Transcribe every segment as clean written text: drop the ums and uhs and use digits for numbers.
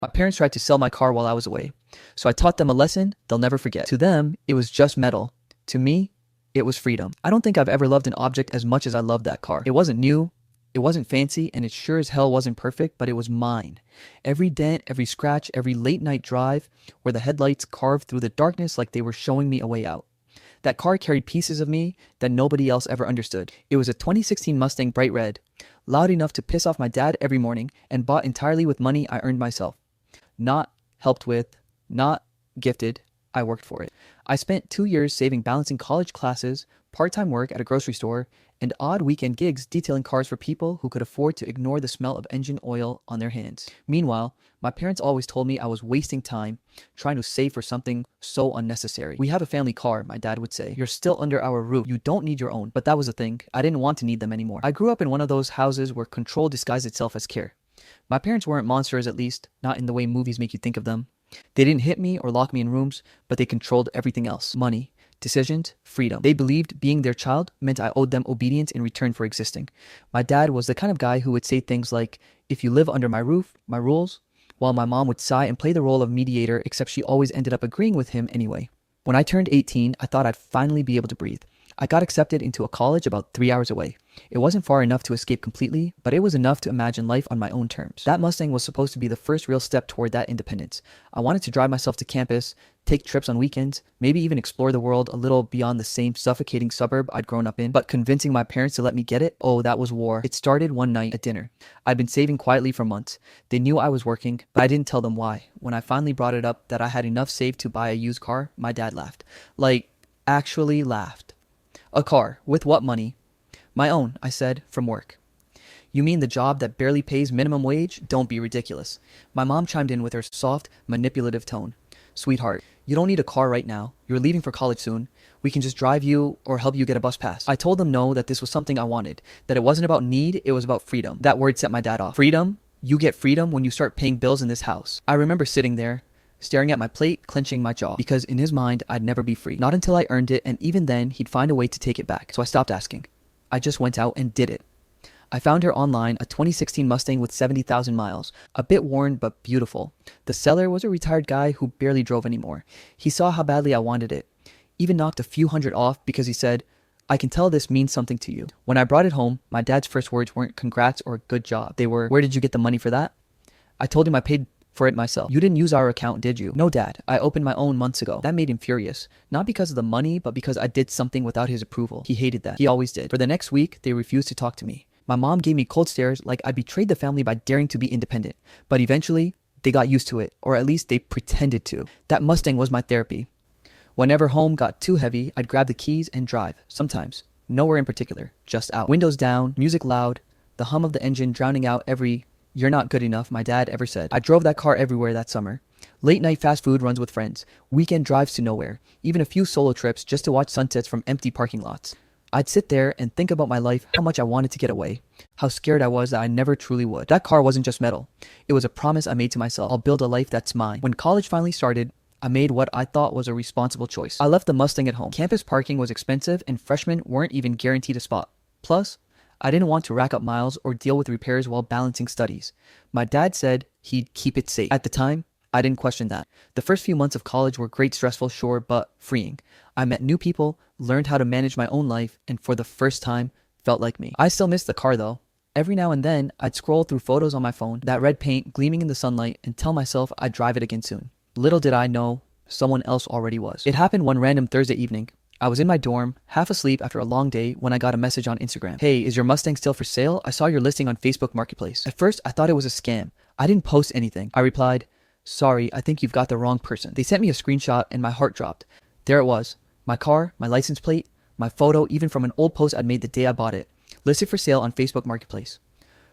My parents tried to sell my car while I was away, so I taught them a lesson they'll never forget. To them, it was just metal. To me, it was freedom. I don't think I've ever loved an object as much as I loved that car. It wasn't new, it wasn't fancy, and it sure as hell wasn't perfect, but it was mine. Every dent, every scratch, every late night drive, where the headlights carved through the darkness like they were showing me a way out. That car carried pieces of me that nobody else ever understood. It was a 2016 Mustang bright red, loud enough to piss off my dad every morning, and bought entirely with money I earned myself. Not helped with, not gifted, I worked for it. I spent 2 years saving balancing college classes, part-time work at a grocery store, and odd weekend gigs detailing cars for people who could afford to ignore the smell of engine oil on their hands. Meanwhile, my parents always told me I was wasting time trying to save for something so unnecessary. "We have a family car," my dad would say. "You're still under our roof. You don't need your own." But that was the thing. I didn't want to need them anymore. I grew up in one of those houses where control disguised itself as care. My parents weren't monsters, at least, not in the way movies make you think of them. They didn't hit me or lock me in rooms, but they controlled everything else. Money, decisions, freedom. They believed being their child meant I owed them obedience in return for existing. My dad was the kind of guy who would say things like, "If you live under my roof, my rules," while my mom would sigh and play the role of mediator, except she always ended up agreeing with him anyway. When I turned 18, I thought I'd finally be able to breathe. I got accepted into a college about 3 hours away. It wasn't far enough to escape completely, but it was enough to imagine life on my own terms. That Mustang was supposed to be the first real step toward that independence. I wanted to drive myself to campus, take trips on weekends, maybe even explore the world a little beyond the same suffocating suburb I'd grown up in. But convincing my parents to let me get it, oh, that was war. It started one night at dinner. I'd been saving quietly for months. They knew I was working, but I didn't tell them why. When I finally brought it up that I had enough saved to buy a used car, my dad laughed. Like, actually laughed. "A car? With what money?" "My own," I said, "from work." "You mean the job that barely pays minimum wage? Don't be ridiculous." My mom chimed in with her soft, manipulative tone. "Sweetheart, you don't need a car right now. You're leaving for college soon. We can just drive you or help you get a bus pass." I told them no, that this was something I wanted, that it wasn't about need, it was about freedom. That word set my dad off. "Freedom? You get freedom when you start paying bills in this house." I remember sitting there, staring at my plate, clenching my jaw, because in his mind, I'd never be free. Not until I earned it, and even then, he'd find a way to take it back. So I stopped asking. I just went out and did it. I found her online, a 2016 Mustang with 70,000 miles, a bit worn but beautiful. The seller was a retired guy who barely drove anymore. He saw how badly I wanted it, even knocked a few hundred off because he said, "I can tell this means something to you." When I brought it home, my dad's first words weren't congrats or good job. They were, "Where did you get the money for that?" I told him I paid for it myself. "You didn't use our account, did you?" "No, Dad. I opened my own months ago." That made him furious. Not because of the money, but because I did something without his approval. He hated that. He always did. For the next week, they refused to talk to me. My mom gave me cold stares like I betrayed the family by daring to be independent. But eventually, they got used to it, or at least they pretended to. That Mustang was my therapy. Whenever home got too heavy, I'd grab the keys and drive. Sometimes. Nowhere in particular. Just out. Windows down, music loud, the hum of the engine drowning out every "You're not good enough," my dad ever said. I drove that car everywhere that summer. Late night fast food runs with friends, weekend drives to nowhere, even a few solo trips just to watch sunsets from empty parking lots. I'd sit there and think about my life, how much I wanted to get away, how scared I was that I never truly would. That car wasn't just metal. It was a promise I made to myself. I'll build a life that's mine. When college finally started, I made what I thought was a responsible choice. I left the Mustang at home. Campus parking was expensive and freshmen weren't even guaranteed a spot. Plus, I didn't want to rack up miles or deal with repairs while balancing studies. My dad said he'd keep it safe. At the time, I didn't question that. The first few months of college were great, stressful, sure, but freeing. I met new people, learned how to manage my own life, and for the first time, felt like me. I still miss the car though. Every now and then, I'd scroll through photos on my phone, that red paint gleaming in the sunlight, and tell myself I'd drive it again soon. Little did I know, someone else already was. It happened one random Thursday evening. I was in my dorm, half asleep after a long day, when I got a message on Instagram. "Hey, is your Mustang still for sale? I saw your listing on Facebook Marketplace." At first, I thought it was a scam. I didn't post anything. I replied, "Sorry, I think you've got the wrong person." They sent me a screenshot and my heart dropped. There it was. My car, my license plate, my photo, even from an old post I'd made the day I bought it. Listed for sale on Facebook Marketplace.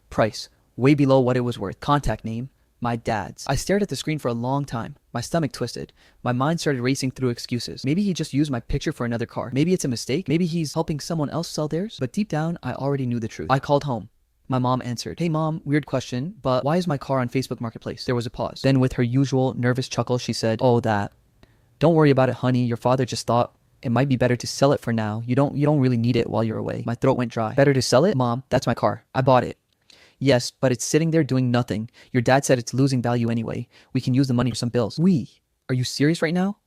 Price, way below what it was worth. Contact name, my dad's. I stared at the screen for a long time. My stomach twisted. My mind started racing through excuses. Maybe he just used my picture for another car. Maybe it's a mistake. Maybe he's helping someone else sell theirs. But deep down, I already knew the truth. I called home. My mom answered. "Hey mom, weird question, but why is my car on Facebook Marketplace?" There was a pause. Then with her usual nervous chuckle, she said, "Oh, that. Don't worry about it, honey. Your father just thought it might be better to sell it for now. You don't really need it while you're away." My throat went dry. "Better to sell it? Mom, that's my car. I bought it." Yes, but it's sitting there doing nothing. Your dad said it's losing value anyway. We can use the money for some bills. Are you serious right now?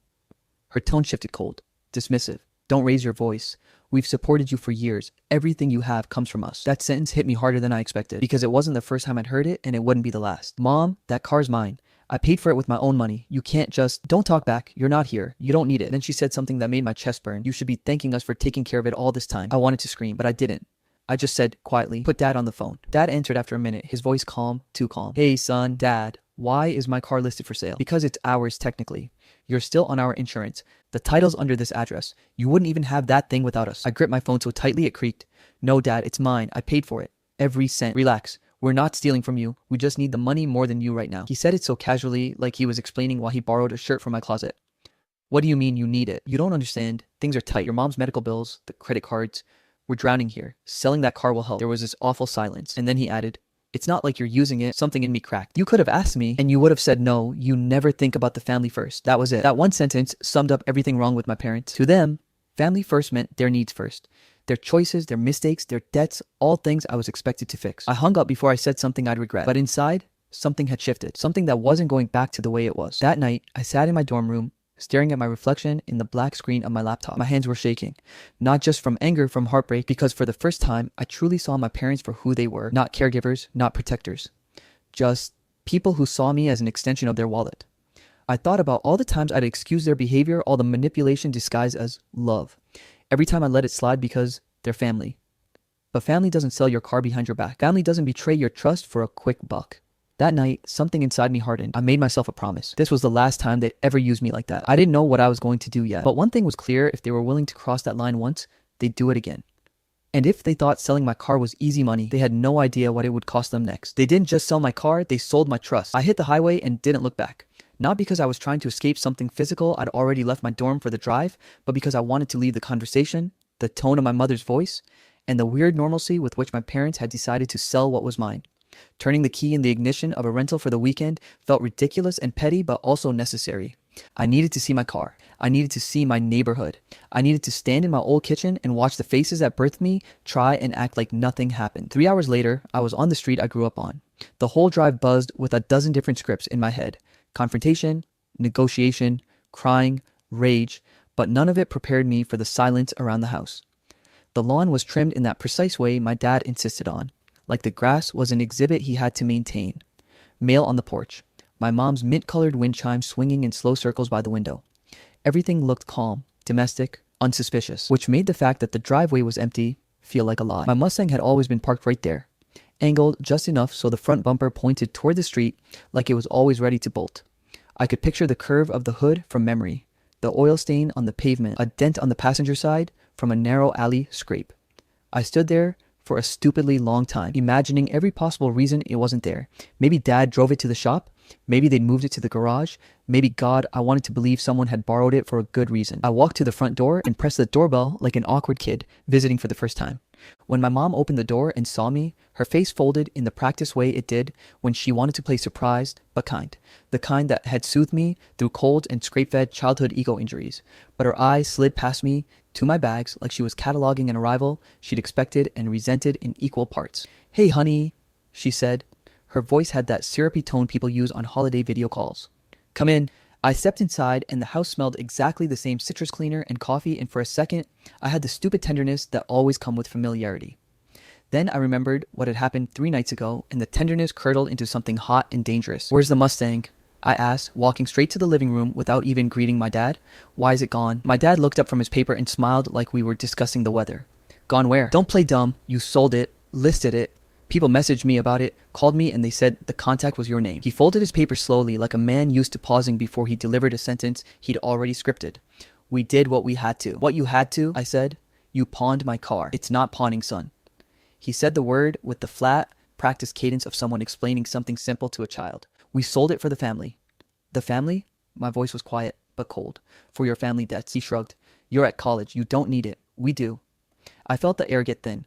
Her tone shifted cold, dismissive. Don't raise your voice. We've supported you for years. Everything you have comes from us. That sentence hit me harder than I expected because it wasn't the first time I'd heard it and it wouldn't be the last. Mom, that car's mine. I paid for it with my own money. You can't just... Don't talk back. You're not here. You don't need it. Then she said something that made my chest burn. You should be thanking us for taking care of it all this time. I wanted to scream, but I didn't. I just said quietly, put Dad on the phone. Dad answered after a minute, his voice calm, too calm. Hey son, Dad, why is my car listed for sale? Because it's ours technically. You're still on our insurance. The title's under this address. You wouldn't even have that thing without us. I gripped my phone so tightly it creaked. No, Dad, it's mine. I paid for it. Every cent. Relax. We're not stealing from you. We just need the money more than you right now. He said it so casually, like he was explaining why he borrowed a shirt from my closet. What do you mean you need it? You don't understand. Things are tight. Your mom's medical bills, the credit cards. We're drowning here. Selling that car will help. There was this awful silence. And then he added, it's not like you're using it. Something in me cracked. You could have asked me and you would have said no. You never think about the family first. That was it. That one sentence summed up everything wrong with my parents. To them, family first meant their needs first. Their choices, their mistakes, their debts, all things I was expected to fix. I hung up before I said something I'd regret. But inside, something had shifted. Something that wasn't going back to the way it was. That night, I sat in my dorm room, staring at my reflection in the black screen of my laptop. My hands were shaking. Not just from anger, from heartbreak, because for the first time, I truly saw my parents for who they were. Not caregivers, not protectors. Just people who saw me as an extension of their wallet. I thought about all the times I'd excuse their behavior, all the manipulation disguised as love. Every time I let it slide because they're family. But family doesn't sell your car behind your back. Family doesn't betray your trust for a quick buck. That night, something inside me hardened. I made myself a promise. This was the last time they'd ever use me like that. I didn't know what I was going to do yet. But one thing was clear, if they were willing to cross that line once, they'd do it again. And if they thought selling my car was easy money, they had no idea what it would cost them next. They didn't just sell my car, they sold my trust. I hit the highway and didn't look back. Not because I was trying to escape something physical, I'd already left my dorm for the drive, but because I wanted to leave the conversation, the tone of my mother's voice, and the weird normalcy with which my parents had decided to sell what was mine. Turning the key in the ignition of a rental for the weekend felt ridiculous and petty, but also necessary. I needed to see my car. I needed to see my neighborhood. I needed to stand in my old kitchen and watch the faces that birthed me try and act like nothing happened. 3 hours later, I was on the street I grew up on. The whole drive buzzed with a dozen different scripts in my head. Confrontation, negotiation, crying, rage, but none of it prepared me for the silence around the house. The lawn was trimmed in that precise way my dad insisted on, like the grass was an exhibit he had to maintain. Mail on the porch. My mom's mint-colored wind chime swinging in slow circles by the window. Everything looked calm, domestic, unsuspicious, which made the fact that the driveway was empty feel like a lie. My Mustang had always been parked right there, angled just enough so the front bumper pointed toward the street like it was always ready to bolt. I could picture the curve of the hood from memory, the oil stain on the pavement, a dent on the passenger side from a narrow alley scrape. I stood there for a stupidly long time, imagining every possible reason it wasn't there. Maybe Dad drove it to the shop. Maybe they'd moved it to the garage. Maybe, God, I wanted to believe someone had borrowed it for a good reason. I walked to the front door and pressed the doorbell like an awkward kid visiting for the first time. When my mom opened the door and saw me, her face folded in the practiced way it did when she wanted to play surprised but kind. The kind that had soothed me through colds and scrape-fed childhood ego injuries. But her eyes slid past me to my bags like she was cataloging an arrival she'd expected and resented in equal parts. Hey, honey, she said. Her voice had that syrupy tone people use on holiday video calls. Come in. I stepped inside and the house smelled exactly the same citrus cleaner and coffee, and for a second, I had the stupid tenderness that always comes with familiarity. Then I remembered what had happened 3 nights ago, and the tenderness curdled into something hot and dangerous. Where's the Mustang? I asked, walking straight to the living room without even greeting my dad. Why is it gone? My dad looked up from his paper and smiled like we were discussing the weather. Gone where? Don't play dumb. You sold it, listed it. People messaged me about it, called me, and they said the contact was your name. He folded his paper slowly, like a man used to pausing before he delivered a sentence he'd already scripted. We did what we had to. What you had to? I said. You pawned my car. It's not pawning, son. He said the word with the flat, practiced cadence of someone explaining something simple to a child. We sold it for the family. The family? My voice was quiet, but cold. For your family debts. He shrugged. You're at college. You don't need it. We do. I felt the air get thin.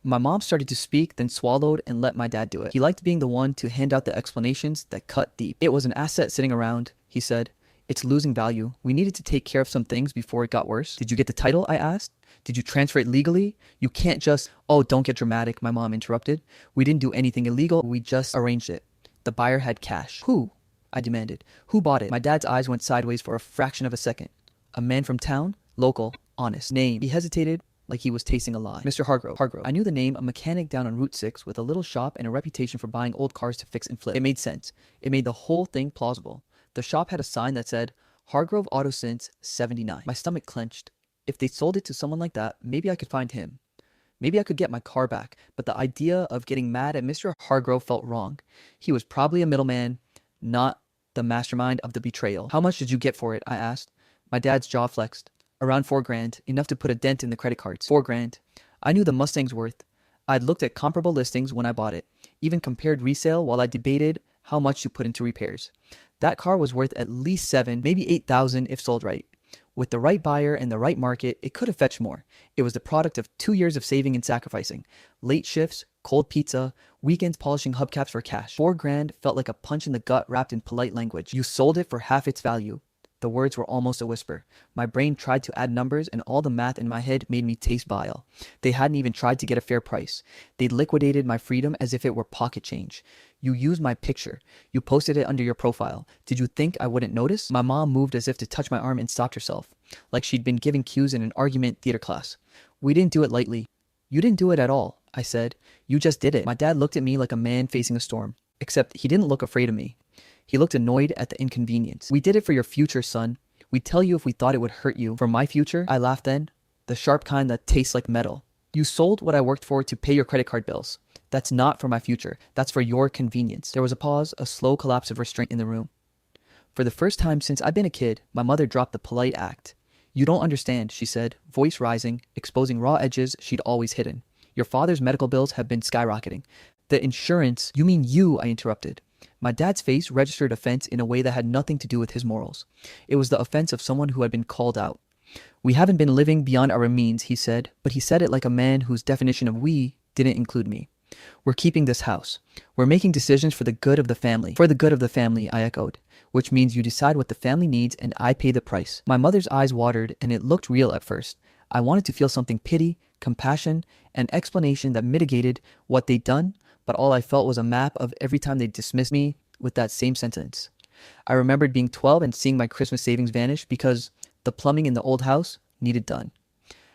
My mom started to speak, then swallowed and let my dad do it. He liked being the one to hand out the explanations that cut deep. It was an asset sitting around, he said. It's losing value. We needed to take care of some things before it got worse. Did you get the title? I asked. Did you transfer it legally? You can't just, oh, don't get dramatic, my mom interrupted. We didn't do anything illegal. We just arranged it. The buyer had cash. Who? I demanded. Who bought it? My dad's eyes went sideways for a fraction of a second. A man from town? Local. Honest. Name. He hesitated like he was tasting a lie. Mr. Hargrove. Hargrove. I knew the name, a mechanic down on Route 6 with a little shop and a reputation for buying old cars to fix and flip. It made sense. It made the whole thing plausible. The shop had a sign that said, Hargrove Auto since '79. My stomach clenched. If they sold it to someone like that, maybe I could find him. Maybe I could get my car back, but the idea of getting mad at Mr. Hargrove felt wrong. He was probably a middleman, not the mastermind of the betrayal. How much did you get for it? I asked. My dad's jaw flexed. Around $4,000, enough to put a dent in the credit cards. $4,000. I knew the Mustang's worth. I'd looked at comparable listings when I bought it, even compared resale while I debated how much to put into repairs. That car was worth at least $7,000, maybe $8,000 if sold right. With the right buyer and the right market, it could have fetched more. It was the product of 2 years of saving and sacrificing. Late shifts, cold pizza, weekends polishing hubcaps for cash. $4,000 felt like a punch in the gut wrapped in polite language. You sold it for half its value. The words were almost a whisper. My brain tried to add numbers and all the math in my head made me taste vile. They hadn't even tried to get a fair price. They'd liquidated my freedom as if it were pocket change. You used my picture. You posted it under your profile. Did you think I wouldn't notice? My mom moved as if to touch my arm and stopped herself, like she'd been giving cues in an argument theater class. We didn't do it lightly. You didn't do it at all, I said. You just did it. My dad looked at me like a man facing a storm, except he didn't look afraid of me. He looked annoyed at the inconvenience. We did it for your future, son. We'd tell you if we thought it would hurt you. For my future? I laughed then. The sharp kind that tastes like metal. You sold what I worked for to pay your credit card bills. That's not for my future. That's for your convenience. There was a pause, a slow collapse of restraint in the room. For the first time since I've been a kid, my mother dropped the polite act. You don't understand, she said, voice rising, exposing raw edges she'd always hidden. Your father's medical bills have been skyrocketing. The insurance... You mean you, I interrupted. My dad's face registered offense in a way that had nothing to do with his morals. It was the offense of someone who had been called out. We haven't been living beyond our means, he said, but he said it like a man whose definition of we didn't include me. We're keeping this house. We're making decisions for the good of the family. For the good of the family, I echoed, which means you decide what the family needs and I pay the price. My mother's eyes watered and it looked real at first. I wanted to feel something pity, compassion, and explanation that mitigated what they'd done, but all I felt was a map of every time they dismissed me with that same sentence. I remembered being 12 and seeing my Christmas savings vanish because the plumbing in the old house needed done.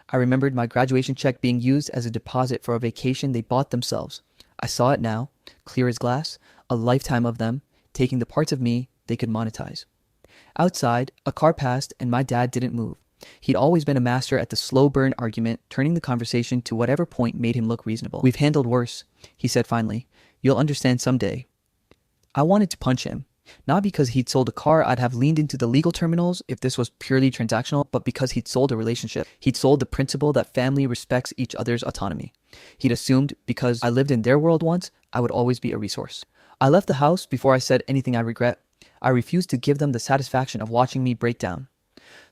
I remembered my graduation check being used as a deposit for a vacation they bought themselves. I saw it now, clear as glass, a lifetime of them, taking the parts of me they could monetize. Outside, a car passed and my dad didn't move. He'd always been a master at the slow burn argument, turning the conversation to whatever point made him look reasonable. We've handled worse, he said finally. You'll understand someday. I wanted to punch him. Not because he'd sold a car, I'd have leaned into the legal terminals if this was purely transactional, but because he'd sold a relationship. He'd sold the principle that family respects each other's autonomy. He'd assumed because I lived in their world once, I would always be a resource. I left the house before I said anything I regret. I refused to give them the satisfaction of watching me break down.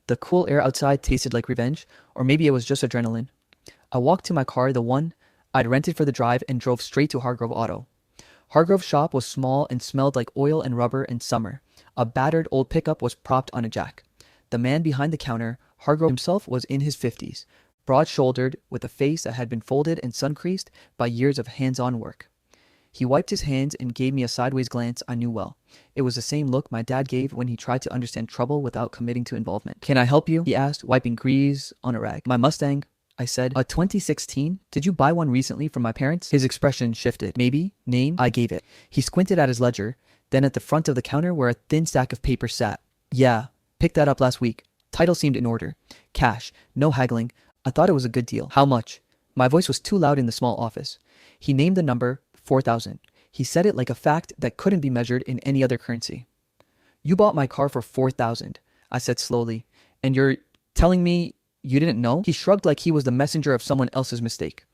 The cool air outside tasted like revenge, or maybe it was just adrenaline. I walked to my car, the one I'd rented for the drive, and drove straight to Hargrove Auto. Hargrove's shop was small and smelled like oil and rubber in summer. A battered old pickup was propped on a jack. The man behind the counter, Hargrove himself, was in his 50s, broad-shouldered, with a face that had been folded and sun-creased by years of hands-on work. He wiped his hands and gave me a sideways glance I knew well. It was the same look my dad gave when he tried to understand trouble without committing to involvement. Can I help you? He asked, wiping grease on a rag. My Mustang, I said. A 2016? Did you buy one recently from my parents? His expression shifted. Maybe. Name? I gave it. He squinted at his ledger, then at the front of the counter where a thin stack of papers sat. Yeah, picked that up last week. Title seemed in order. Cash. No haggling. I thought it was a good deal. How much? My voice was too loud in the small office. He named the number, 4,000. He said it like a fact that couldn't be measured in any other currency. You bought my car for 4,000, I said slowly. And you're telling me you didn't know? He shrugged like he was the messenger of someone else's mistake.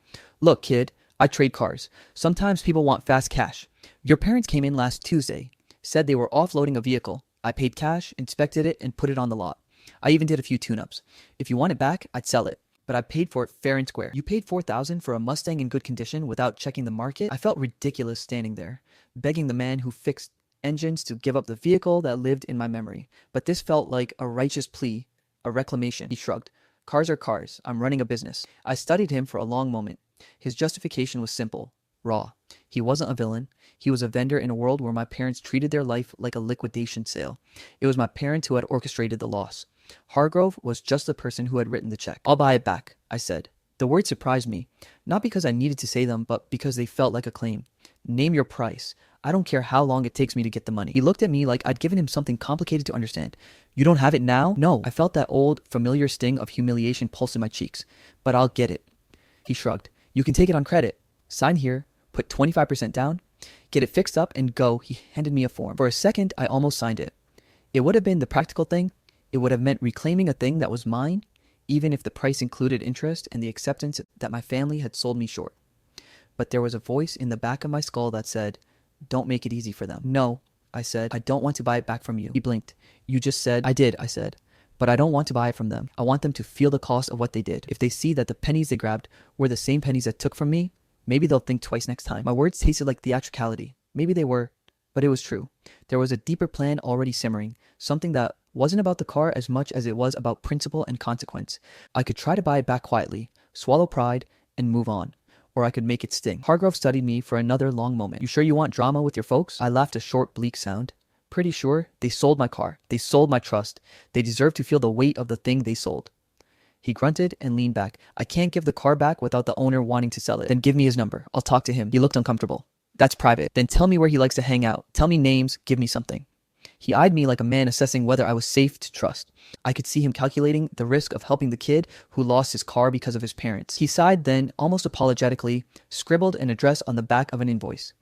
Look, kid, I trade cars. Sometimes people want fast cash. Your parents came in last Tuesday, said they were offloading a vehicle. I paid cash, inspected it, and put it on the lot. I even did a few tune-ups. If you want it back, I'd sell it. But I paid for it fair and square. You paid 4,000 for a Mustang in good condition without checking the market? I felt ridiculous standing there, begging the man who fixed engines to give up the vehicle that lived in my memory. But this felt like a righteous plea, a reclamation. He shrugged. Cars are cars. I'm running a business. I studied him for a long moment. His justification was simple, raw. He wasn't a villain. He was a vendor in a world where my parents treated their life like a liquidation sale. It was my parents who had orchestrated the loss. Hargrove was just the person who had written the check. I'll buy it back, I said. The words surprised me, not because I needed to say them, but because they felt like a claim. Name your price. I don't care how long it takes me to get the money. He looked at me like I'd given him something complicated to understand. You don't have it now? No. I felt that old, familiar sting of humiliation pulse in my cheeks. But I'll get it. He shrugged. You can take it on credit. Sign here, put 25% down, get it fixed up, and go. He handed me a form. For a second, I almost signed it. It would have been the practical thing. It would have meant reclaiming a thing that was mine, even if the price included interest and the acceptance that my family had sold me short. But there was a voice in the back of my skull that said, don't make it easy for them. No, I said, I don't want to buy it back from you. He blinked. You just said, I did, I said. But I don't want to buy it from them. I want them to feel the cost of what they did. If they see that the pennies they grabbed were the same pennies that took from me, maybe they'll think twice next time. My words tasted like theatricality. Maybe they were, but it was true. There was a deeper plan already simmering, something that wasn't about the car as much as it was about principle and consequence. I could try to buy it back quietly, swallow pride, and move on. Or I could make it sting. Hargrove studied me for another long moment. You sure you want drama with your folks? I laughed a short, bleak sound. Pretty sure. They sold my car. They sold my trust. They deserve to feel the weight of the thing they sold. He grunted and leaned back. I can't give the car back without the owner wanting to sell it. Then give me his number. I'll talk to him. He looked uncomfortable. That's private. Then tell me where he likes to hang out. Tell me names. Give me something. He eyed me like a man assessing whether I was safe to trust. I could see him calculating the risk of helping the kid who lost his car because of his parents. He sighed, then, almost apologetically, scribbled an address on the back of an invoice.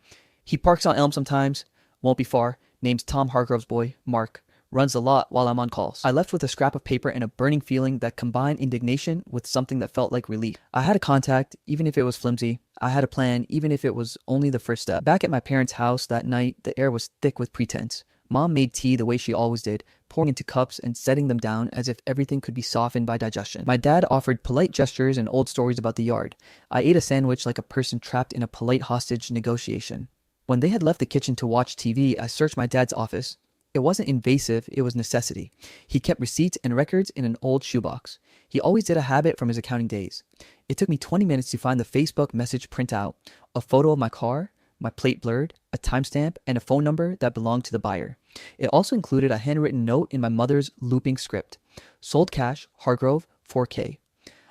He parks on Elm sometimes, won't be far, name's Tom Hargrove's boy, Mark, runs a lot while I'm on calls. I left with a scrap of paper and a burning feeling that combined indignation with something that felt like relief. I had a contact, even if it was flimsy. I had a plan, even if it was only the first step. Back at my parents' house that night, the air was thick with pretense. Mom made tea the way she always did, pouring into cups and setting them down as if everything could be softened by digestion. My dad offered polite gestures and old stories about the yard. I ate a sandwich like a person trapped in a polite hostage negotiation. When they had left the kitchen to watch TV, I searched my dad's office. It wasn't invasive, it was necessity. He kept receipts and records in an old shoebox. He always did a habit from his accounting days. It took me 20 minutes to find the Facebook message printout, a photo of my car, my plate blurred, a timestamp, and a phone number that belonged to the buyer. It also included a handwritten note in my mother's looping script. Sold cash, Hargrove, 4K.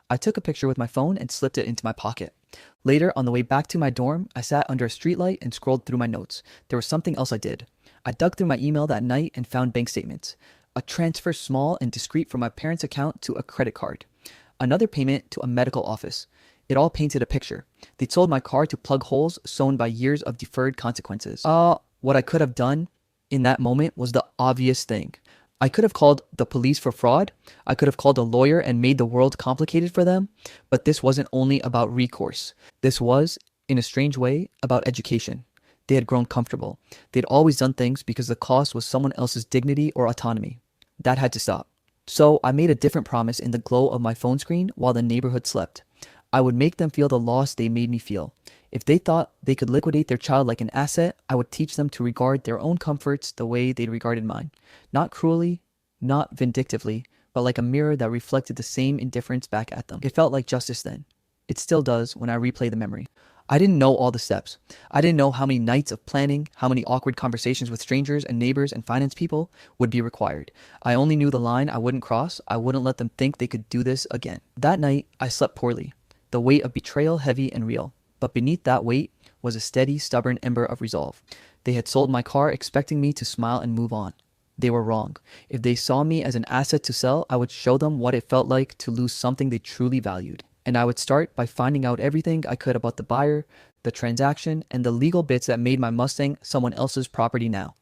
I took a picture with my phone and slipped it into my pocket. Later, on the way back to my dorm, I sat under a streetlight and scrolled through my notes. There was something else I did. I dug through my email that night and found bank statements. A transfer small and discreet from my parents' account to a credit card. Another payment to a medical office. It all painted a picture. They'd sold my car to plug holes sown by years of deferred consequences. What I could have done in that moment was the obvious thing. I could have called the police for fraud. I could have called a lawyer and made the world complicated for them. But this wasn't only about recourse. This was, in a strange way, about education. They had grown comfortable. They'd always done things because the cost was someone else's dignity or autonomy. That had to stop. So I made a different promise in the glow of my phone screen while the neighborhood slept. I would make them feel the loss they made me feel. If they thought they could liquidate their child like an asset, I would teach them to regard their own comforts the way they'd regarded mine. Not cruelly, not vindictively, but like a mirror that reflected the same indifference back at them. It felt like justice then. It still does when I replay the memory. I didn't know all the steps. I didn't know how many nights of planning, how many awkward conversations with strangers and neighbors and finance people would be required. I only knew the line I wouldn't cross. I wouldn't let them think they could do this again. That night, I slept poorly. The weight of betrayal heavy and real. But beneath that weight was a steady, stubborn ember of resolve. They had sold my car expecting me to smile and move on. They were wrong. If they saw me as an asset to sell, I would show them what it felt like to lose something they truly valued. And I would start by finding out everything I could about the buyer, the transaction, and the legal bits that made my Mustang someone else's property now.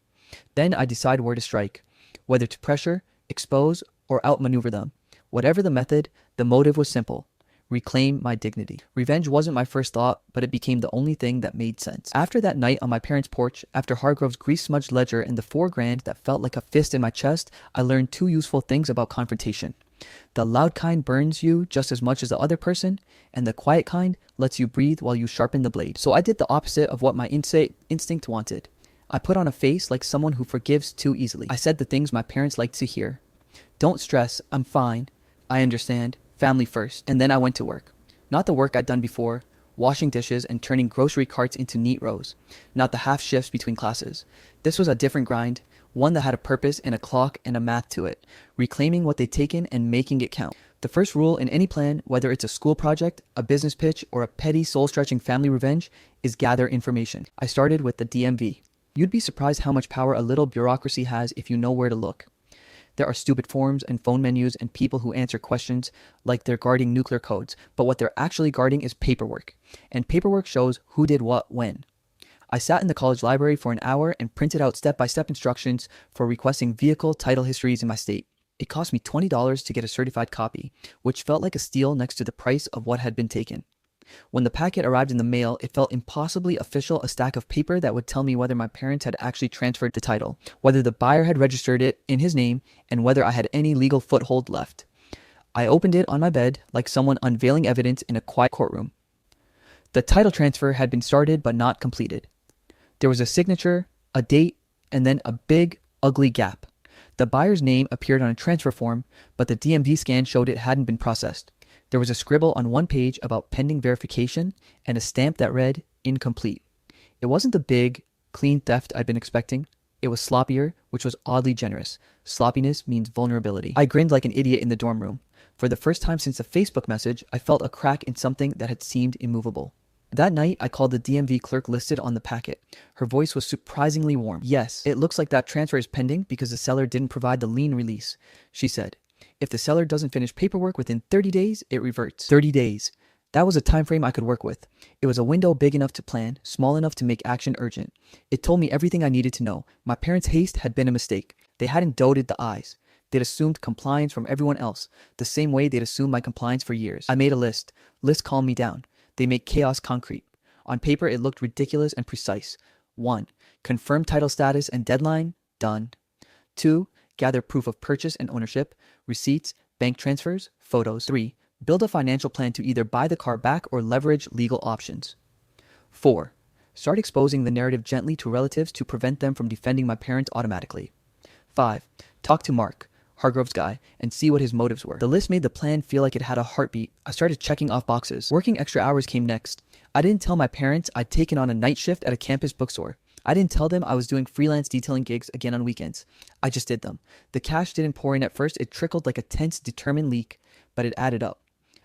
Then I'd decide where to strike, whether to pressure, expose, or outmaneuver them. Whatever the method, the motive was simple. Reclaim my dignity. Revenge wasn't my first thought, but it became the only thing that made sense. After that night on my parents' porch, after Hargrove's grease-smudged ledger and the $4,000 that felt like a fist in my chest, I learned two useful things about confrontation. The loud kind burns you just as much as the other person, and the quiet kind lets you breathe while you sharpen the blade. So I did the opposite of what my instinct wanted. I put on a face like someone who forgives too easily. I said the things my parents liked to hear. Don't stress, I'm fine. I understand. Family first. And then I went to work. Not the work I'd done before, washing dishes and turning grocery carts into neat rows. Not the half shifts between classes. This was a different grind, one that had a purpose and a clock and a math to it, reclaiming what they'd taken and making it count. The first rule in any plan, whether it's a school project, a business pitch, or a petty soul-stretching family revenge, is gather information. I started with the DMV. You'd be surprised how much power a little bureaucracy has if you know where to look. There are stupid forms and phone menus and people who answer questions like they're guarding nuclear codes, but what they're actually guarding is paperwork. And paperwork shows who did what when. I sat in the college library for an hour and printed out step-by-step instructions for requesting vehicle title histories in my state. It cost me $20 to get a certified copy, which felt like a steal next to the price of what had been taken. When the packet arrived in the mail, it felt impossibly official, a stack of paper that would tell me whether my parents had actually transferred the title, whether the buyer had registered it in his name, and whether I had any legal foothold left. I opened it on my bed like someone unveiling evidence in a quiet courtroom. The title transfer had been started but not completed. There was a signature, a date, and then a big, ugly gap. The buyer's name appeared on a transfer form, but the DMV scan showed it hadn't been processed. There was a scribble on one page about pending verification and a stamp that read, incomplete. It wasn't the big, clean theft I'd been expecting. It was sloppier, which was oddly generous. Sloppiness means vulnerability. I grinned like an idiot in the dorm room. For the first time since a Facebook message, I felt a crack in something that had seemed immovable. That night, I called the DMV clerk listed on the packet. Her voice was surprisingly warm. Yes, it looks like that transfer is pending because the seller didn't provide the lien release, she said. If the seller doesn't finish paperwork within 30 days, it reverts. 30 days. That was a time frame I could work with. It was a window big enough to plan, small enough to make action urgent. It told me everything I needed to know. My parents' haste had been a mistake. They hadn't dotted the I's. They'd assumed compliance from everyone else, the same way they'd assumed my compliance for years. I made a list. Lists calmed me down. They make chaos concrete. On paper, it looked ridiculous and precise. 1. Confirm title status and deadline. Done. 2. Gather proof of purchase and ownership, receipts, bank transfers, photos. 3. Build a financial plan to either buy the car back or leverage legal options. 4. Start exposing the narrative gently to relatives to prevent them from defending my parents automatically. 5. Talk to Mark, Hargrove's guy, and see what his motives were. The list made the plan feel like it had a heartbeat. I started checking off boxes. Working extra hours came next. I didn't tell my parents I'd taken on a night shift at a campus bookstore. I didn't tell them I was doing freelance detailing gigs again on weekends. I just did them. The cash didn't pour in at first. It trickled like a tense, determined leak, but it added up.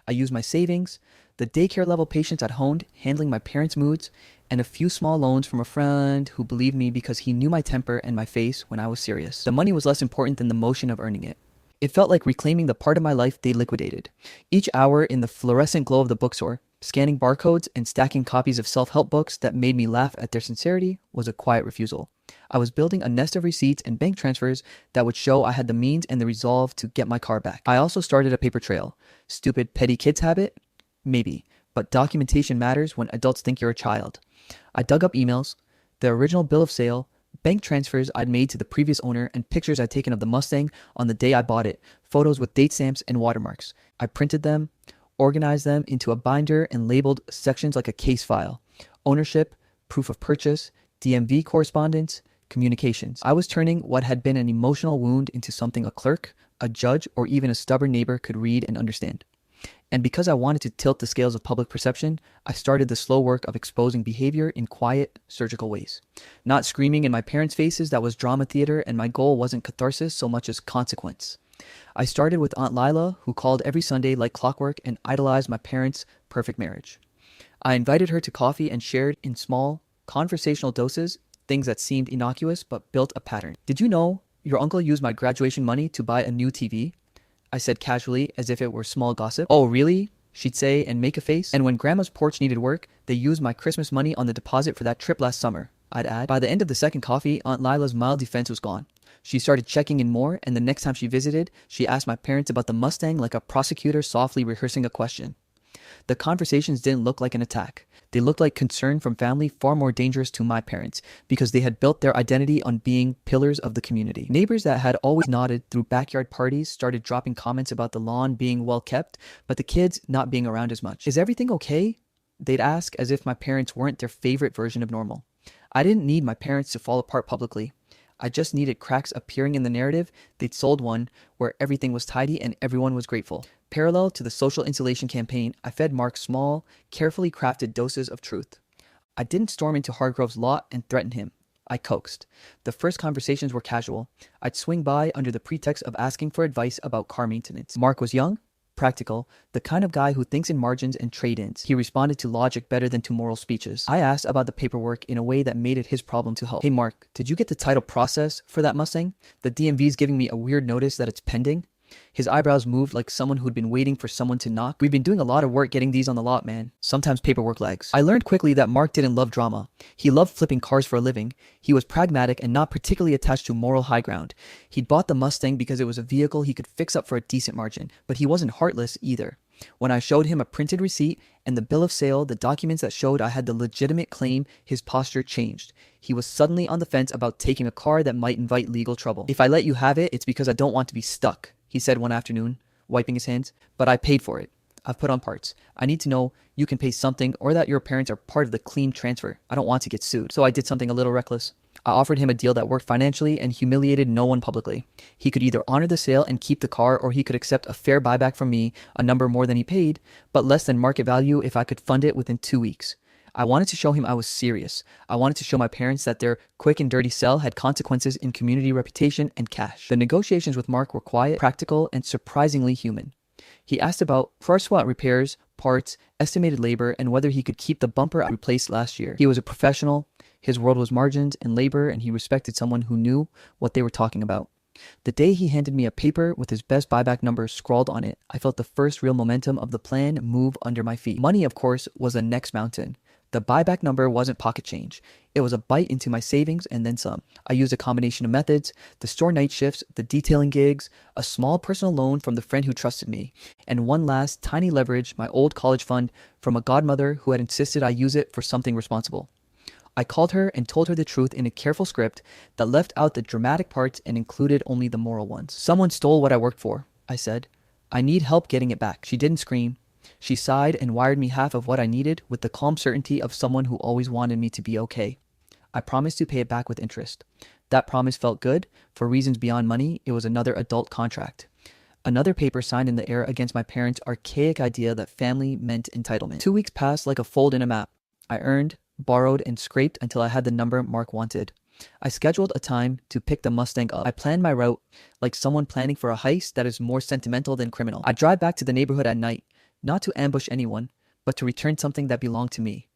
I used my savings, the daycare level patience I'd honed, handling my parents' moods, and a few small loans from a friend who believed me because he knew my temper and my face when I was serious. The money was less important than the motion of earning it. It felt like reclaiming the part of my life they liquidated. Each hour in the fluorescent glow of the bookstore, scanning barcodes and stacking copies of self-help books that made me laugh at their sincerity was a quiet refusal. I was building a nest of receipts and bank transfers that would show I had the means and the resolve to get my car back. I also started a paper trail. Stupid petty kids habit? Maybe. But documentation matters when adults think you're a child. I dug up emails, the original bill of sale, bank transfers I'd made to the previous owner, and pictures I'd taken of the Mustang on the day I bought it, photos with date stamps and watermarks. I printed them, organized them into a binder, and labeled sections like a case file. Ownership, proof of purchase, DMV correspondence, communications. I was turning what had been an emotional wound into something a clerk, a judge, or even a stubborn neighbor could read and understand. And because I wanted to tilt the scales of public perception, I started the slow work of exposing behavior in quiet, surgical ways. Not screaming in my parents' faces, that was drama theater, and my goal wasn't catharsis so much as consequence. I started with Aunt Lila, who called every Sunday like clockwork and idolized my parents' perfect marriage. I invited her to coffee and shared in small, conversational doses things that seemed innocuous but built a pattern. Did you know your uncle used my graduation money to buy a new TV? I said casually, as if it were small gossip. Oh, really? She'd say and make a face. And when Grandma's porch needed work, they used my Christmas money on the deposit for that trip last summer, I'd add. By the end of the second coffee, Aunt Lila's mild defense was gone. She started checking in more, and the next time she visited, she asked my parents about the Mustang like a prosecutor softly rehearsing a question. The conversations didn't look like an attack. They looked like concern from family far more dangerous to my parents because they had built their identity on being pillars of the community. Neighbors that had always nodded through backyard parties started dropping comments about the lawn being well kept, but the kids not being around as much. Is everything okay? They'd ask as if my parents weren't their favorite version of normal. I didn't need my parents to fall apart publicly. I just needed cracks appearing in the narrative. They'd sold one where everything was tidy and everyone was grateful. Parallel to the social insulation campaign, I fed Mark small, carefully crafted doses of truth. I didn't storm into Hargrove's lot and threaten him. I coaxed. The first conversations were casual. I'd swing by under the pretext of asking for advice about car maintenance. Mark was young, practical, the kind of guy who thinks in margins and trade-ins. He responded to logic better than to moral speeches. I asked about the paperwork in a way that made it his problem to help. Hey Mark, did you get the title process for that Mustang? The DMV's giving me a weird notice that it's pending. His eyebrows moved like someone who'd been waiting for someone to knock. We've been doing a lot of work getting these on the lot, man. Sometimes paperwork lags. I learned quickly that Mark didn't love drama. He loved flipping cars for a living. He was pragmatic and not particularly attached to moral high ground. He'd bought the Mustang because it was a vehicle he could fix up for a decent margin, but he wasn't heartless either. When I showed him a printed receipt and the bill of sale, the documents that showed I had the legitimate claim, his posture changed. He was suddenly on the fence about taking a car that might invite legal trouble. If I let you have it, it's because I don't want to be stuck, he said one afternoon, wiping his hands. But I paid for it. I've put on parts. I need to know you can pay something or that your parents are part of the clean transfer. I don't want to get sued. So I did something a little reckless. I offered him a deal that worked financially and humiliated no one publicly. He could either honor the sale and keep the car, or he could accept a fair buyback from me, a number more than he paid, but less than market value if I could fund it within 2 weeks. I wanted to show him I was serious. I wanted to show my parents that their quick and dirty sell had consequences in community reputation and cash. The negotiations with Mark were quiet, practical, and surprisingly human. He asked about first swap repairs, parts, estimated labor, and whether he could keep the bumper I replaced last year. He was a professional. His world was margins and labor, and he respected someone who knew what they were talking about. The day he handed me a paper with his best buyback number scrawled on it, I felt the first real momentum of the plan move under my feet. Money, of course, was the next mountain. The buyback number wasn't pocket change. It was a bite into my savings and then some. I used a combination of methods: the store night shifts, the detailing gigs, a small personal loan from the friend who trusted me, and one last tiny leverage, my old college fund, from a godmother who had insisted I use it for something responsible. I called her and told her the truth in a careful script that left out the dramatic parts and included only the moral ones. Someone stole what I worked for, I said. I need help getting it back. She didn't scream. She sighed and wired me half of what I needed with the calm certainty of someone who always wanted me to be okay. I promised to pay it back with interest. That promise felt good. For reasons beyond money, it was another adult contract. Another paper signed in the air against my parents' archaic idea that family meant entitlement. 2 weeks passed like a fold in a map. I earned, borrowed, and scraped until I had the number Mark wanted. I scheduled a time to pick the Mustang up. I planned my route like someone planning for a heist that is more sentimental than criminal. I'd drive back to the neighborhood at night, not to ambush anyone, but to return something that belonged to me.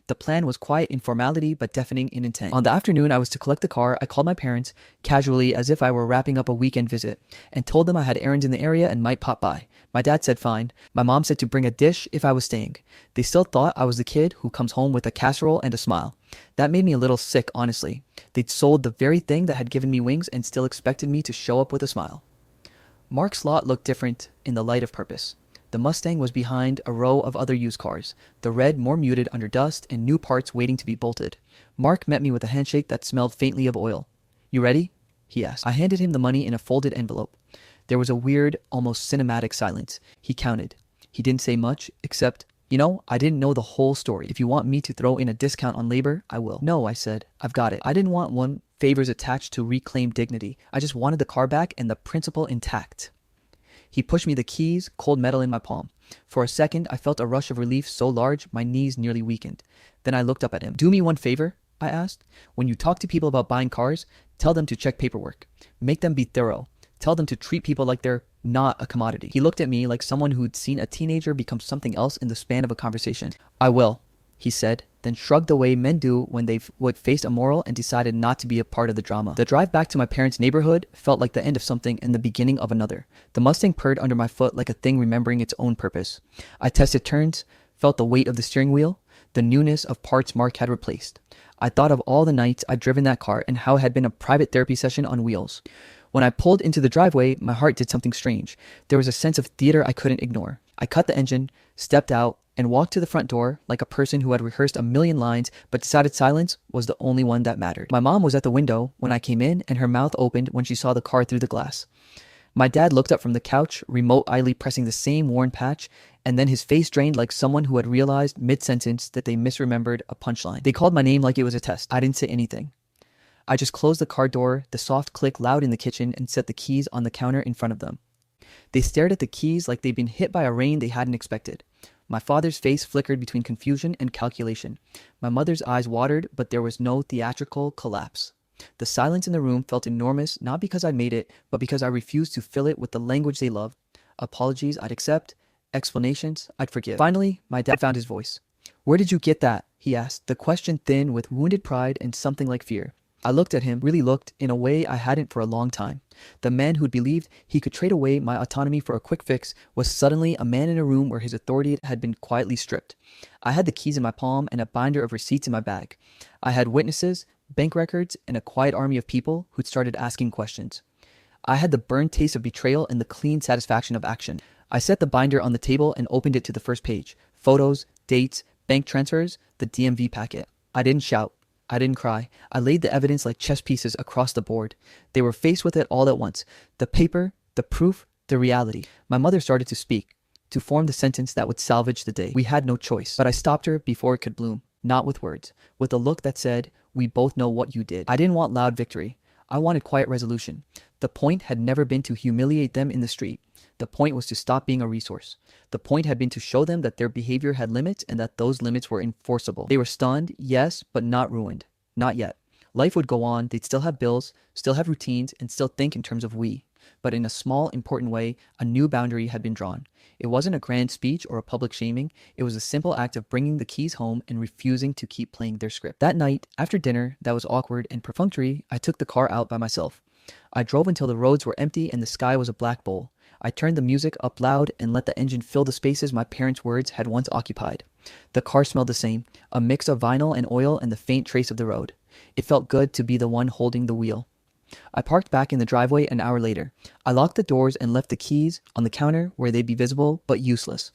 The plan was quiet in formality, but deafening in intent. On the afternoon I was to collect the car, I called my parents, casually as if I were wrapping up a weekend visit, and told them I had errands in the area and might pop by. My dad said fine. My mom said to bring a dish if I was staying. They still thought I was the kid who comes home with a casserole and a smile. That made me a little sick, honestly. They'd sold the very thing that had given me wings and still expected me to show up with a smile. Mark's lot looked different in the light of purpose. The Mustang was behind a row of other used cars, the red more muted under dust and new parts waiting to be bolted. Mark met me with a handshake that smelled faintly of oil. "You ready?" he asked. I handed him the money in a folded envelope. There was a weird, almost cinematic silence. He counted. He didn't say much, except, I didn't know the whole story. If you want me to throw in a discount on labor, I will. No, I said. I've got it. I didn't want one favors attached to reclaimed dignity. I just wanted the car back and the principle intact. He pushed me the keys, cold metal in my palm. For a second, I felt a rush of relief so large, my knees nearly weakened. Then I looked up at him. "Do me one favor?" I asked. "When you talk to people about buying cars, tell them to check paperwork. Make them be thorough. Tell them to treat people like they're not a commodity." He looked at me like someone who'd seen a teenager become something else in the span of a conversation. "I will," he said, then shrugged the way men do when they would face a moral and decided not to be a part of the drama. The drive back to my parents' neighborhood felt like the end of something and the beginning of another. The Mustang purred under my foot like a thing remembering its own purpose. I tested turns, felt the weight of the steering wheel, the newness of parts Mark had replaced. I thought of all the nights I'd driven that car and how it had been a private therapy session on wheels. When I pulled into the driveway, my heart did something strange. There was a sense of theater I couldn't ignore. I cut the engine, stepped out, and walked to the front door like a person who had rehearsed a million lines but decided silence was the only one that mattered. My mom was at the window when I came in, and her mouth opened when she saw the car through the glass. My dad looked up from the couch, remote-eyedly pressing the same worn patch, and then his face drained like someone who had realized mid-sentence that they misremembered a punchline. They called my name like it was a test. I didn't say anything. I just closed the car door, the soft click loud in the kitchen, and set the keys on the counter in front of them. They stared at the keys like they'd been hit by a rain they hadn't expected. My father's face flickered between confusion and calculation. My mother's eyes watered, but there was no theatrical collapse. The silence in the room felt enormous, not because I made it, but because I refused to fill it with the language they loved. Apologies I'd accept, explanations I'd forgive. Finally, my dad found his voice. "Where did you get that?" he asked, the question thin with wounded pride and something like fear. I looked at him, really looked, in a way I hadn't for a long time. The man who'd believed he could trade away my autonomy for a quick fix was suddenly a man in a room where his authority had been quietly stripped. I had the keys in my palm and a binder of receipts in my bag. I had witnesses, bank records, and a quiet army of people who'd started asking questions. I had the burned taste of betrayal and the clean satisfaction of action. I set the binder on the table and opened it to the first page. Photos, dates, bank transfers, the DMV packet. I didn't shout. I didn't cry. I laid the evidence like chess pieces across the board. They were faced with it all at once. The paper, the proof, the reality. My mother started to speak, to form the sentence that would salvage the day. We had no choice. But I stopped her before it could bloom. Not with words. With a look that said, "We both know what you did." I didn't want loud victory. I wanted quiet resolution. The point had never been to humiliate them in the street. The point was to stop being a resource. The point had been to show them that their behavior had limits and that those limits were enforceable. They were stunned, yes, but not ruined. Not yet. Life would go on. They'd still have bills, still have routines, and still think in terms of we. But in a small, important way, a new boundary had been drawn. It wasn't a grand speech or a public shaming. It was a simple act of bringing the keys home and refusing to keep playing their script. That night, after dinner, that was awkward and perfunctory, I took the car out by myself. I drove until the roads were empty and the sky was a black bowl. I turned the music up loud and let the engine fill the spaces my parents' words had once occupied. The car smelled the same, a mix of vinyl and oil and the faint trace of the road. It felt good to be the one holding the wheel. I parked back in the driveway an hour later. I locked the doors and left the keys on the counter where they'd be visible but useless.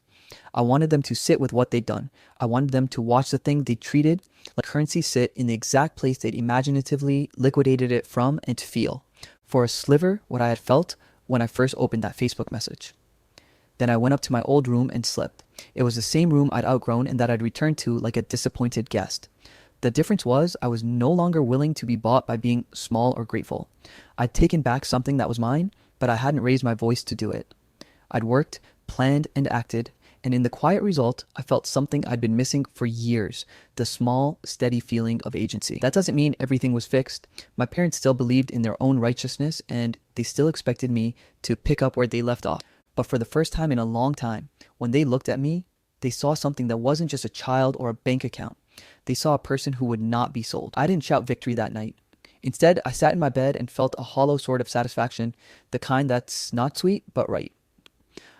I wanted them to sit with what they'd done. I wanted them to watch the thing they treated like currency sit in the exact place they'd imaginatively liquidated it from and to feel, for a sliver, what I had felt when I first opened that Facebook message. Then I went up to my old room and slept. It was the same room I'd outgrown and that I'd returned to like a disappointed guest. The difference was I was no longer willing to be bought by being small or grateful. I'd taken back something that was mine, but I hadn't raised my voice to do it. I'd worked, planned, and acted, and in the quiet result, I felt something I'd been missing for years, the small, steady feeling of agency. That doesn't mean everything was fixed. My parents still believed in their own righteousness, and they still expected me to pick up where they left off. But for the first time in a long time, when they looked at me, they saw something that wasn't just a child or a bank account. They saw a person who would not be sold. I didn't shout victory that night. Instead, I sat in my bed and felt a hollow sort of satisfaction, the kind that's not sweet, but right.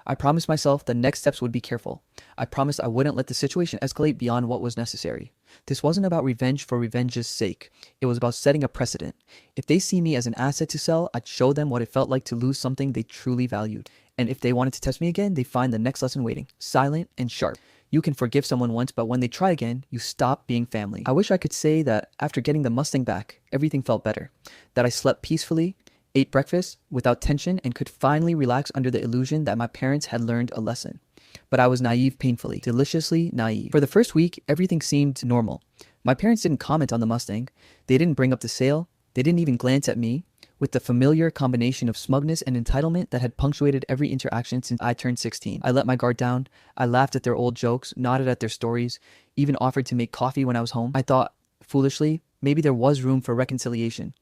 I promised myself the next steps would be careful. I promised I wouldn't let the situation escalate beyond what was necessary. This wasn't about revenge for revenge's sake. It was about setting a precedent. If they see me as an asset to sell, I'd show them what it felt like to lose something they truly valued. And if they wanted to test me again, they'd find the next lesson waiting, silent and sharp. You can forgive someone once, but when they try again, you stop being family. I wish I could say that after getting the Mustang back, everything felt better. That I slept peacefully, ate breakfast without tension, and could finally relax under the illusion that my parents had learned a lesson. But I was naive painfully, deliciously naive. For the first week, everything seemed normal. My parents didn't comment on the Mustang. They didn't bring up the sale. They didn't even glance at me. With the familiar combination of smugness and entitlement that had punctuated every interaction since I turned 16. I let my guard down. I laughed at their old jokes, nodded at their stories, even offered to make coffee when I was home. I thought, foolishly, maybe there was room for reconciliation.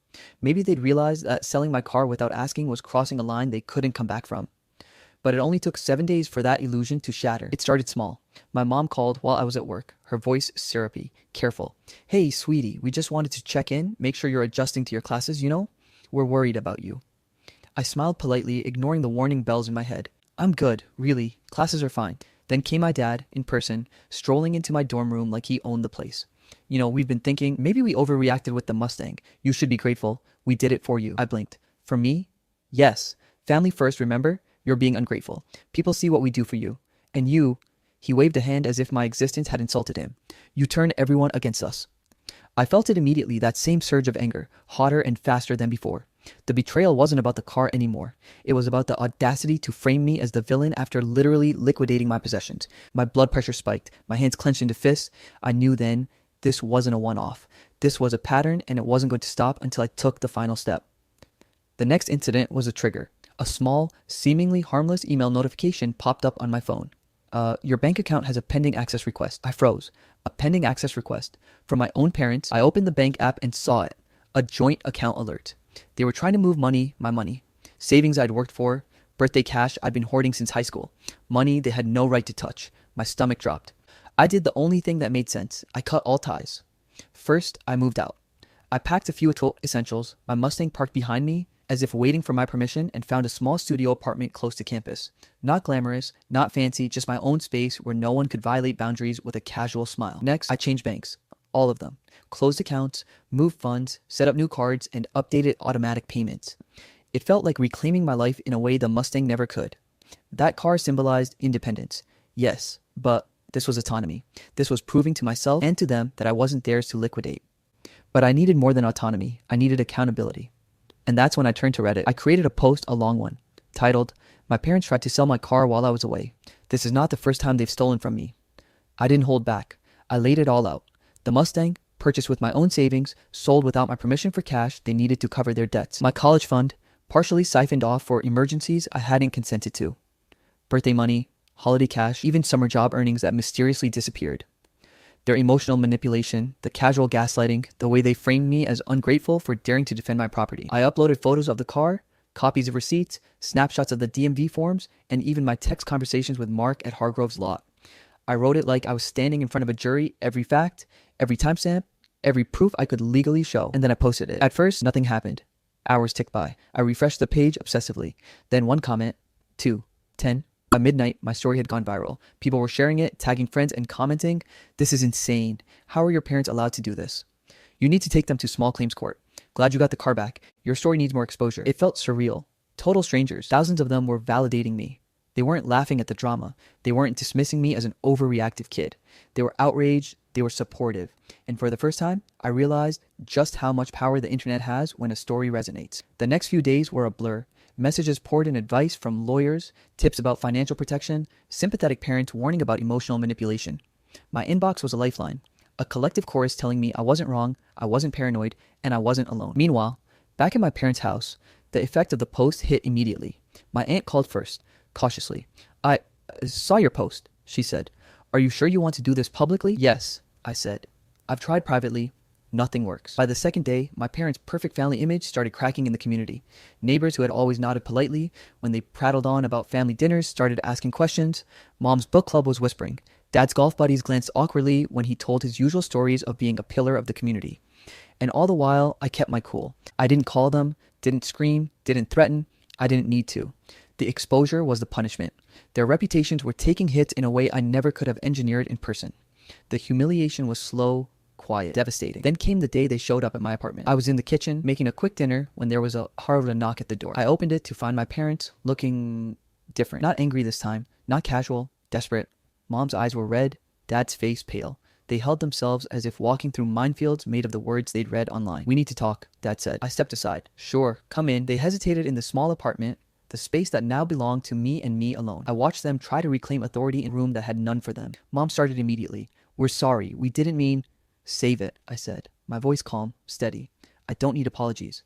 Maybe they'd realize that selling my car without asking was crossing a line they couldn't come back from. But it only took 7 days for that illusion to shatter. It started small. My mom called while I was at work, her voice syrupy, careful. "Hey, sweetie, we just wanted to check in, make sure you're adjusting to your classes, you know? We're worried about you." I smiled politely, ignoring the warning bells in my head. "I'm good, really. Classes are fine." Then came my dad, in person, strolling into my dorm room like he owned the place. "You know, we've been thinking, maybe we overreacted with the Mustang. You should be grateful. We did it for you." I blinked. "For me?" "Yes. Family first, remember? You're being ungrateful. People see what we do for you. And you," he waved a hand as if my existence had insulted him, "you turn everyone against us." I felt it immediately, that same surge of anger, hotter and faster than before. The betrayal wasn't about the car anymore. It was about the audacity to frame me as the villain after literally liquidating my possessions. My blood pressure spiked, my hands clenched into fists. I knew then this wasn't a one-off. This was a pattern, and it wasn't going to stop until I took the final step. The next incident was a trigger. A small, seemingly harmless email notification popped up on my phone. Your bank account has a pending access request. I froze. A pending access request. From my own parents, I opened the bank app and saw it. A joint account alert. They were trying to move money, my money. Savings I'd worked for. Birthday cash I'd been hoarding since high school. Money they had no right to touch. My stomach dropped. I did the only thing that made sense. I cut all ties. First, I moved out. I packed a few essentials, my Mustang parked behind me, as if waiting for my permission, and found a small studio apartment close to campus. Not glamorous, not fancy, just my own space where no one could violate boundaries with a casual smile. Next, I changed banks. All of them. Closed accounts, moved funds, set up new cards, and updated automatic payments. It felt like reclaiming my life in a way the Mustang never could. That car symbolized independence. Yes, but this was autonomy. This was proving to myself and to them that I wasn't theirs to liquidate. But I needed more than autonomy. I needed accountability. And that's when I turned to Reddit. I created a post, a long one, titled, "My parents tried to sell my car while I was away. This is not the first time they've stolen from me." I didn't hold back. I laid it all out. The Mustang, purchased with my own savings, sold without my permission for cash they needed to cover their debts. My college fund, partially siphoned off for emergencies I hadn't consented to. Birthday money, holiday cash, even summer job earnings that mysteriously disappeared. Their emotional manipulation, the casual gaslighting, the way they framed me as ungrateful for daring to defend my property. I uploaded photos of the car, copies of receipts, snapshots of the DMV forms, and even my text conversations with Mark at Hargrove's lot. I wrote it like I was standing in front of a jury, every fact, every timestamp, every proof I could legally show, and then I posted it. At first, nothing happened. Hours ticked by. I refreshed the page obsessively. Then one comment, 2, 10. By midnight, my story had gone viral. People were sharing it, tagging friends, and commenting, "This is insane. How are your parents allowed to do this? You need to take them to small claims court. Glad you got the car back. Your story needs more exposure." It felt surreal. Total strangers. Thousands of them were validating me. They weren't laughing at the drama. They weren't dismissing me as an overreactive kid. They were outraged. They were supportive. And for the first time, I realized just how much power the internet has when a story resonates. The next few days were a blur. Messages poured in advice from lawyers, tips about financial protection, sympathetic parents warning about emotional manipulation. My inbox was a lifeline, a collective chorus telling me I wasn't wrong, I wasn't paranoid, and I wasn't alone. Meanwhile, back in my parents' house, the effect of the post hit immediately. My aunt called first, cautiously. "I saw your post," she said. "Are you sure you want to do this publicly?" "Yes," I said. "I've tried privately. Nothing works." By the second day, my parents' perfect family image started cracking in the community. Neighbors who had always nodded politely when they prattled on about family dinners started asking questions. Mom's book club was whispering. Dad's golf buddies glanced awkwardly when he told his usual stories of being a pillar of the community. And all the while, I kept my cool. I didn't call them, didn't scream, didn't threaten. I didn't need to. The exposure was the punishment. Their reputations were taking hits in a way I never could have engineered in person. The humiliation was slow, quiet, devastating. Then came the day they showed up at my apartment. I was in the kitchen making a quick dinner when there was a hard knock at the door. I opened it to find my parents looking different. Not angry this time, not casual, desperate. Mom's eyes were red, Dad's face pale. They held themselves as if walking through minefields made of the words they'd read online. "We need to talk," Dad said. I stepped aside. "Sure, come in." They hesitated in the small apartment, the space that now belonged to me and me alone. I watched them try to reclaim authority in a room that had none for them. Mom started immediately. "We're sorry. We didn't mean..." "Save it," I said, my voice calm, steady. "I don't need apologies.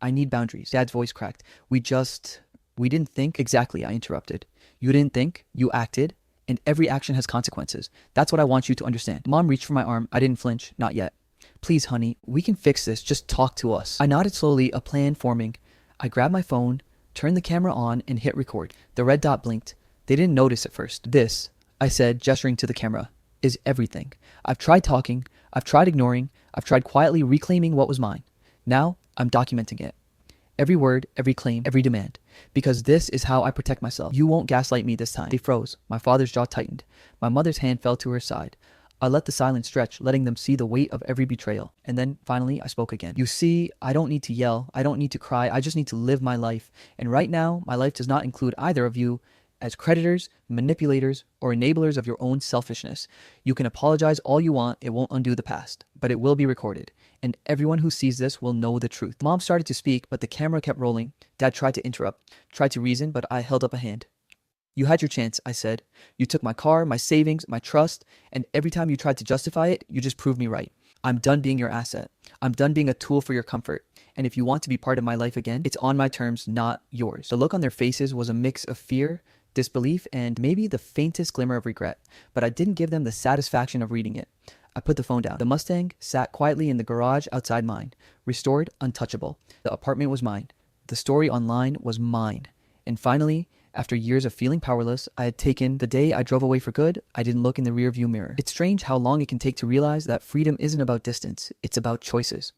I need boundaries." Dad's voice cracked. We didn't think." "Exactly," I interrupted. "You didn't think, you acted, and every action has consequences. That's what I want you to understand." Mom reached for my arm. I didn't flinch, not yet. "Please, honey, we can fix this. Just talk to us." I nodded slowly, a plan forming. I grabbed my phone, turned the camera on, and hit record. The red dot blinked. They didn't notice at first. "This," I said, gesturing to the camera, "is everything. I've tried talking. I've tried ignoring. I've tried quietly reclaiming what was mine. Now, I'm documenting it. Every word, every claim, every demand. Because this is how I protect myself. You won't gaslight me this time." They froze. My father's jaw tightened. My mother's hand fell to her side. I let the silence stretch, letting them see the weight of every betrayal. And then, finally, I spoke again. "You see, I don't need to yell. I don't need to cry. I just need to live my life. And right now, my life does not include either of you. as creditors, manipulators, or enablers of your own selfishness. You can apologize all you want, it won't undo the past, but it will be recorded, and everyone who sees this will know the truth. Mom started to speak, but the camera kept rolling. Dad tried to interrupt, tried to reason, but I held up a hand. You had your chance, I said. You took my car, my savings, my trust, and every time you tried to justify it, you just proved me right. I'm done being your asset. I'm done being a tool for your comfort. And if you want to be part of my life again, it's on my terms, not yours. The look on their faces was a mix of fear, disbelief, and maybe the faintest glimmer of regret, but I didn't give them the satisfaction of reading it. I put the phone down. The Mustang sat quietly in the garage outside mine, restored, untouchable. The apartment was mine. The story online was mine. And finally, after years of feeling powerless, I had taken the day I drove away for good. I didn't look in the rearview mirror. It's strange how long it can take to realize that freedom isn't about distance. It's about choices.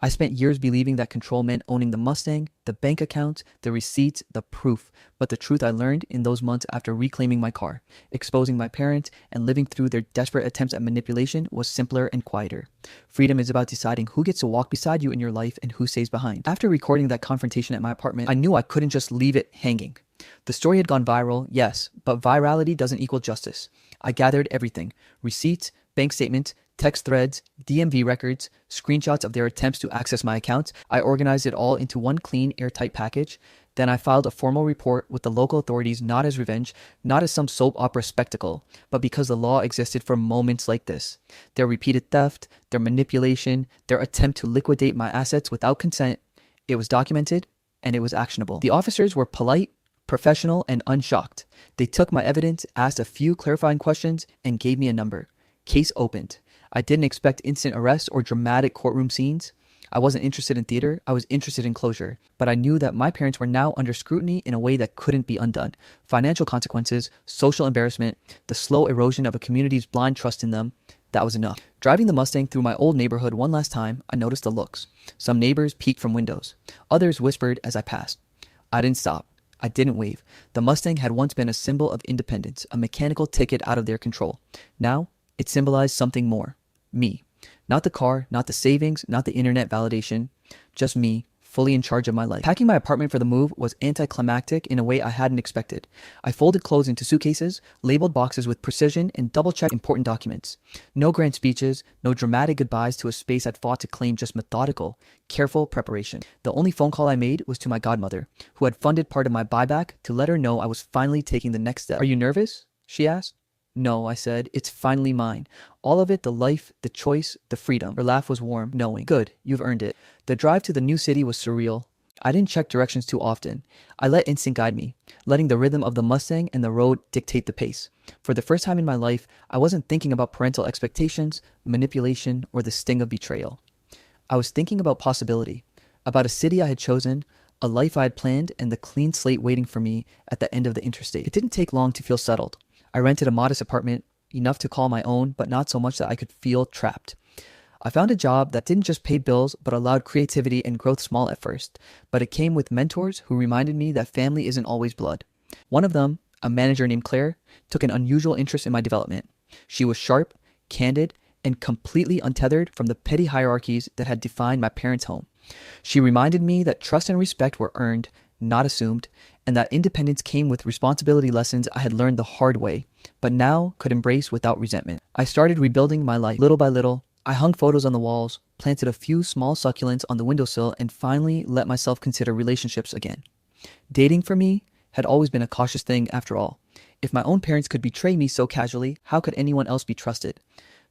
I spent years believing that control meant owning the Mustang, the bank account, the receipts, the proof. But the truth I learned in those months after reclaiming my car, exposing my parents, and living through their desperate attempts at manipulation was simpler and quieter. Freedom is about deciding who gets to walk beside you in your life and who stays behind. After recording that confrontation at my apartment, I knew I couldn't just leave it hanging. The story had gone viral, yes, but virality doesn't equal justice. I gathered everything: receipts, bank statements, text threads, DMV records, screenshots of their attempts to access my accounts. I organized it all into one clean, airtight package. Then I filed a formal report with the local authorities, not as revenge, not as some soap opera spectacle, but because the law existed for moments like this. Their repeated theft, their manipulation, their attempt to liquidate my assets without consent. It was documented, and it was actionable. The officers were polite, professional, and unshocked. They took my evidence, asked a few clarifying questions, and gave me a number. Case opened. I didn't expect instant arrest or dramatic courtroom scenes. I wasn't interested in theater, I was interested in closure. But I knew that my parents were now under scrutiny in a way that couldn't be undone. Financial consequences, social embarrassment, the slow erosion of a community's blind trust in them. That was enough. Driving the Mustang through my old neighborhood one last time, I noticed the looks. Some neighbors peeked from windows. Others whispered as I passed. I didn't stop. I didn't wave. The Mustang had once been a symbol of independence, a mechanical ticket out of their control. Now, it symbolized something more. Me. Not the car, not the savings, not the internet validation. Just me, fully in charge of my life. Packing my apartment for the move was anticlimactic in a way I hadn't expected. I folded clothes into suitcases, labeled boxes with precision, and double-checked important documents. No grand speeches, no dramatic goodbyes to a space I'd fought to claim, just methodical, careful preparation. The only phone call I made was to my godmother, who had funded part of my buyback, to let her know I was finally taking the next step. "Are you nervous?" she asked. "No," I said. "It's finally mine. All of it, the life, the choice, the freedom." Her laugh was warm, knowing. "Good, you've earned it." The drive to the new city was surreal. I didn't check directions too often. I let instinct guide me, letting the rhythm of the Mustang and the road dictate the pace. For the first time in my life, I wasn't thinking about parental expectations, manipulation, or the sting of betrayal. I was thinking about possibility, about a city I had chosen, a life I had planned, and the clean slate waiting for me at the end of the interstate. It didn't take long to feel settled. I rented a modest apartment, enough to call my own, but not so much that I could feel trapped. I found a job that didn't just pay bills, but allowed creativity and growth small at first. But it came with mentors who reminded me that family isn't always blood. One of them, a manager named Claire, took an unusual interest in my development. She was sharp, candid, and completely untethered from the petty hierarchies that had defined my parents' home. She reminded me that trust and respect were earned, not assumed, and that independence came with responsibility lessons I had learned the hard way, but now could embrace without resentment. I started rebuilding my life. Little by little, I hung photos on the walls, planted a few small succulents on the windowsill, and finally let myself consider relationships again. Dating for me had always been a cautious thing after all. If my own parents could betray me so casually, how could anyone else be trusted?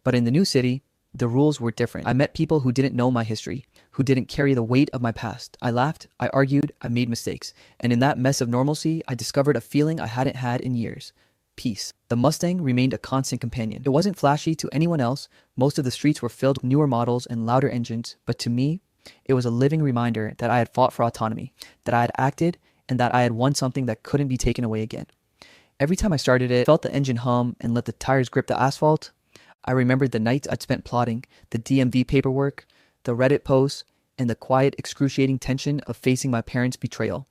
But in the new city, the rules were different. I met people who didn't know my history, who didn't carry the weight of my past. I laughed, I argued, I made mistakes. And in that mess of normalcy, I discovered a feeling I hadn't had in years. Peace. The Mustang remained a constant companion. It wasn't flashy to anyone else. Most of the streets were filled with newer models and louder engines. But to me, it was a living reminder that I had fought for autonomy, that I had acted, and that I had won something that couldn't be taken away again. Every time I started it, I felt the engine hum and let the tires grip the asphalt. I remembered the nights I'd spent plotting, the DMV paperwork, the Reddit posts, and the quiet, excruciating tension of facing my parents' betrayal.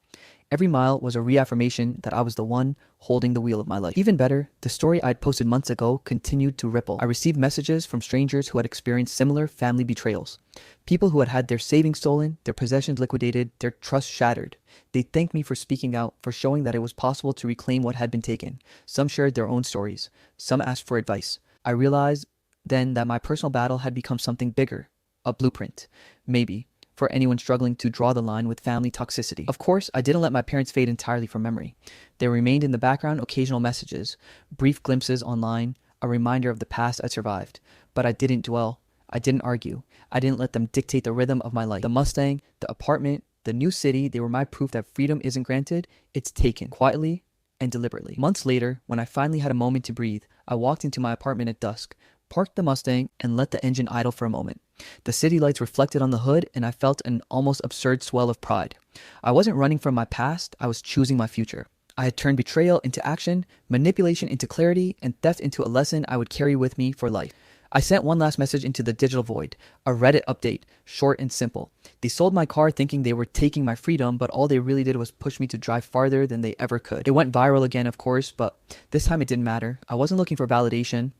Every mile was a reaffirmation that I was the one holding the wheel of my life. Even better, the story I'd posted months ago continued to ripple. I received messages from strangers who had experienced similar family betrayals. People who had had their savings stolen, their possessions liquidated, their trust shattered. They thanked me for speaking out, for showing that it was possible to reclaim what had been taken. Some shared their own stories. Some asked for advice. I realized then that my personal battle had become something bigger. A blueprint. Maybe. For anyone struggling to draw the line with family toxicity. Of course, I didn't let my parents fade entirely from memory. They remained in the background, occasional messages, brief glimpses online, a reminder of the past I survived. But I didn't dwell. I didn't argue. I didn't let them dictate the rhythm of my life. The Mustang, the apartment, the new city, they were my proof that freedom isn't granted, it's taken, quietly and deliberately. Months later, when I finally had a moment to breathe, I walked into my apartment at dusk, parked the Mustang, and let the engine idle for a moment. The city lights reflected on the hood, and I felt an almost absurd swell of pride. I wasn't running from my past, I was choosing my future. I had turned betrayal into action, manipulation into clarity, and theft into a lesson I would carry with me for life. I sent one last message into the digital void, a Reddit update, short and simple. They sold my car thinking they were taking my freedom, but all they really did was push me to drive farther than they ever could. It went viral again, of course, but this time it didn't matter. I wasn't looking for validation.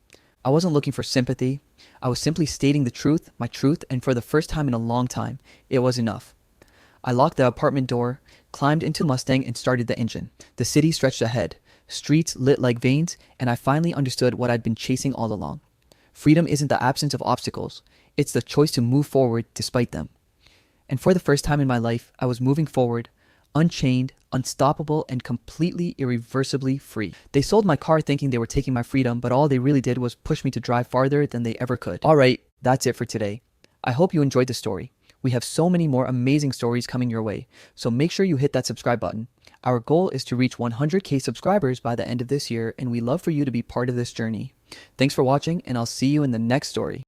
I wasn't looking for sympathy. I was simply stating the truth, my truth, and for the first time in a long time, it was enough. I locked the apartment door, climbed into the Mustang, and started the engine. The city stretched ahead, streets lit like veins, and I finally understood what I'd been chasing all along. Freedom isn't the absence of obstacles, it's the choice to move forward despite them. And for the first time in my life, I was moving forward, unchained, unstoppable, and completely irreversibly free. They sold my car thinking they were taking my freedom, but all they really did was push me to drive farther than they ever could. Alright, that's it for today. I hope you enjoyed the story. We have so many more amazing stories coming your way, so make sure you hit that subscribe button. Our goal is to reach 100K subscribers by the end of this year, and we love for you to be part of this journey. Thanks for watching, and I'll see you in the next story.